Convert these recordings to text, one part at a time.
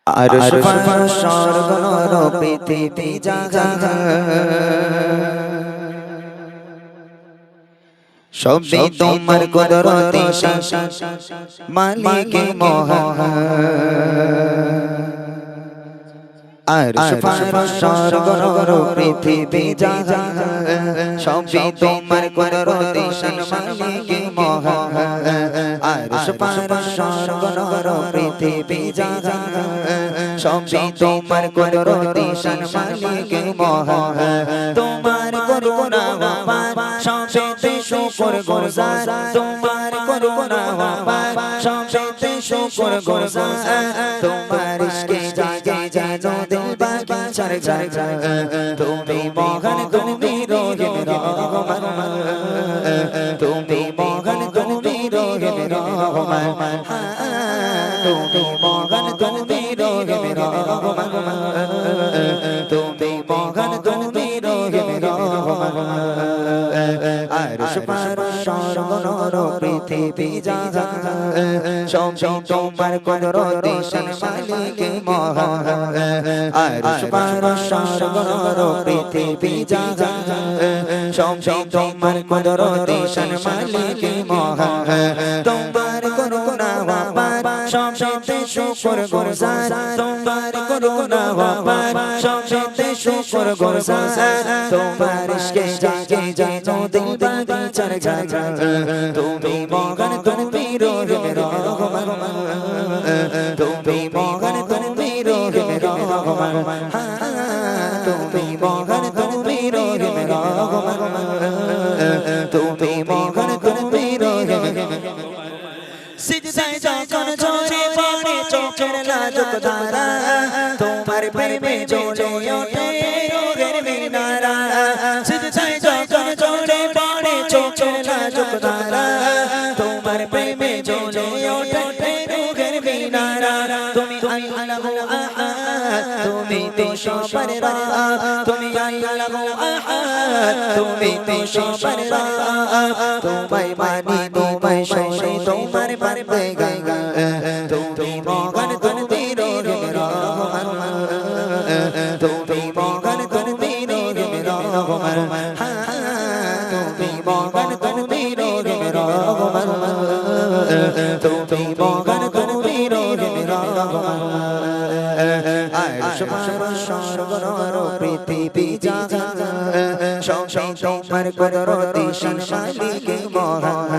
আরশ ফারশ স্বর্গ নরক পৃথিবী জাহান সবই তোমার কুদরতে মালিক মহান। আরশ ফারশ স্বর্গ নরক পৃথিবী জাহান সবই তোমার কুদরতে মালিক মহান। আরশ ফারশ স্বর্গ নরক পৃথিবী জাহান সবই তোমার কুদরতে মালিক মহান। তোমার করুণা অপার সবেতে শুকর গুজার, তোমার করুণা অপার সবেতে শুকর গুজার। তোমার ইশকে জাগে জানো দিল বাগিচার জায়গা, তুমি মহান তুমি রহিম রহমান, তুমি মহান তুমি রহিম রহমান, তুমি মহান তুমি রহিম রহমান, তুমি মহান তুমি রহিম রহমান। আরশ ফারশ স্বর্গ নরক পৃথিবী জাহান সবই তোমার কুদরতে মালিক মহান। আরশ ফারশ স্বর্গ নরক পৃথিবী জাহান সবই তোমার কুদরতে মালিক মহান। তোমার করুণা অপার সবেতে শুকর গুজার, তোমার করুণা অপার সবেতে শুকর গুজার। তোমার ইশকে জাগে জানো দিল বাগিচার জায়গা, তুমি মহান তুমি রহিম রহমান, তুমি মহান তুমি রহিম রহমান, তুমি মহান তুমি রহিম রহমান, তুমি মহান তুমি রহিম। সিজদায় যখন ঝরে পড়ে চোখের লাজুক ধারা, তোমার প্রেমে জ্বলে ওঠে রোগের মিনারা। সিজদায় যখন ঝরে পড়ে চোখের লাজুক ধারা, তোমার প্রেমে জ্বলে ওঠে রোগের মিনারা। তুমি আল্লাহু আহাদ, তুমি তো সবার রাব, তুমি আল্লাহু আহাদ, তুমি তো সবার রাব। তোমায় মানি তোমায় শুনি তোমার বান্দে গায়গা, তুমি মহান তুমি রহিম রহমান, তুমি মহান তুমি রহিম রহমান, তুমি মহান তুমি রহিম রহমান, তুমি মহান তুমি রহিম রহমান। আরশ ফারশ স্বর্গ নরক পৃথিবী জাহান সবই তোমার কুদরতে মালিক মহান।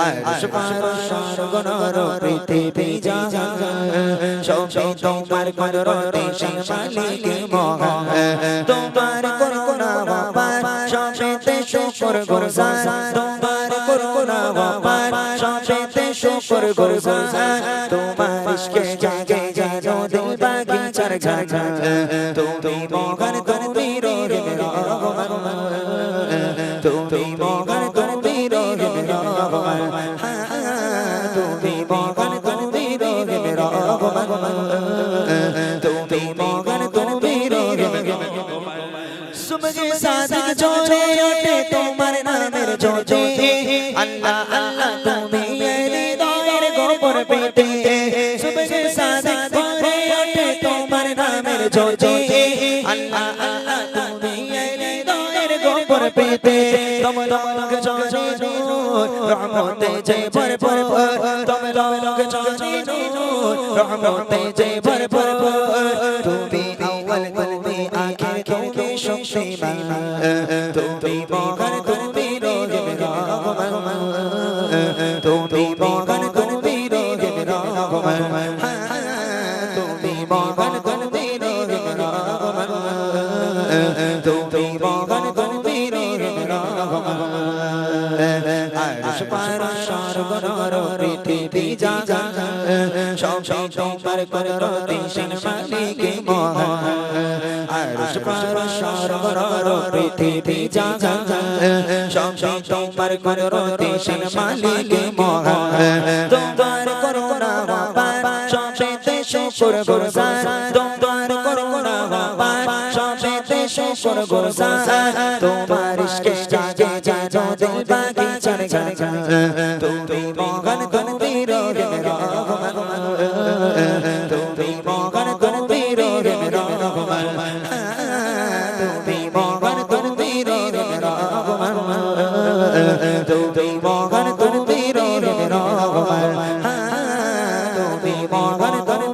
আরশ ফারশ স্বর্গ নরক পৃথিবী জাহান সবই তোমার কুদরতে মালিক মহান। তোমার করুণা অপার সবেতে শুকর গুজার, তোমার করুণা অপার সবেতে শুকর গুজার। তোমার ইশকে জাগে জানো দিল বাগিচার জায়গা, তুমি মহান তুমি রহিম রহমান, তুমি মহান তুমি রহিম রহমান, তুমি মহান তুমি রহিম রহমান, তুমি মহান তুমি রহিম রহমান। সুবহে সাদিক জ্বলে ওঠে তোমার নামের জ্যোতি, আল্লাহ আল্লাহ তুমি হৃদয়ের গোপন পেতে। সুবহে সাদিক জ্বলে ওঠে তোমার নামের জ্যোতি, আল্লাহ আল্লাহ তুমি হৃদয়ের গোপন পেতে। তোমার রঙ জ্বলে নূর রহমতে যে ভরপুর, তোমার রঙ জ্বলে নূর রহমতে যে ভরপুর। তুমি আউয়াল তুমি আখির তুমি শক্তিমান, তুমি মহান তুমি রহিম রহমান, তুমি মহান তুমি রহিম রহমান, তুমি মহান তুমি রহিম রহমান, তুমি মহান তুমি রহিম রহমান। আরশ ফারশ স্বর্গ নরক পৃথিবী জাহান সবই তোমার কুদরতে মালিক মহান। আরশ ফারশ স্বর্গ নরক পৃথিবী জাহান সবই তোমার কুদরতে মালিক মহান। তোমার করুণা অপার সবেতে শুকর গুজার, তোমার করুণা অপার সবেতে শুকর গুজার। তোমার ইশকে জাগে জানো দিল বাগিচার জায়গা, তুমি মহান তুমি রহিম রহমান, তুমি মহান তুমি মহান তুমি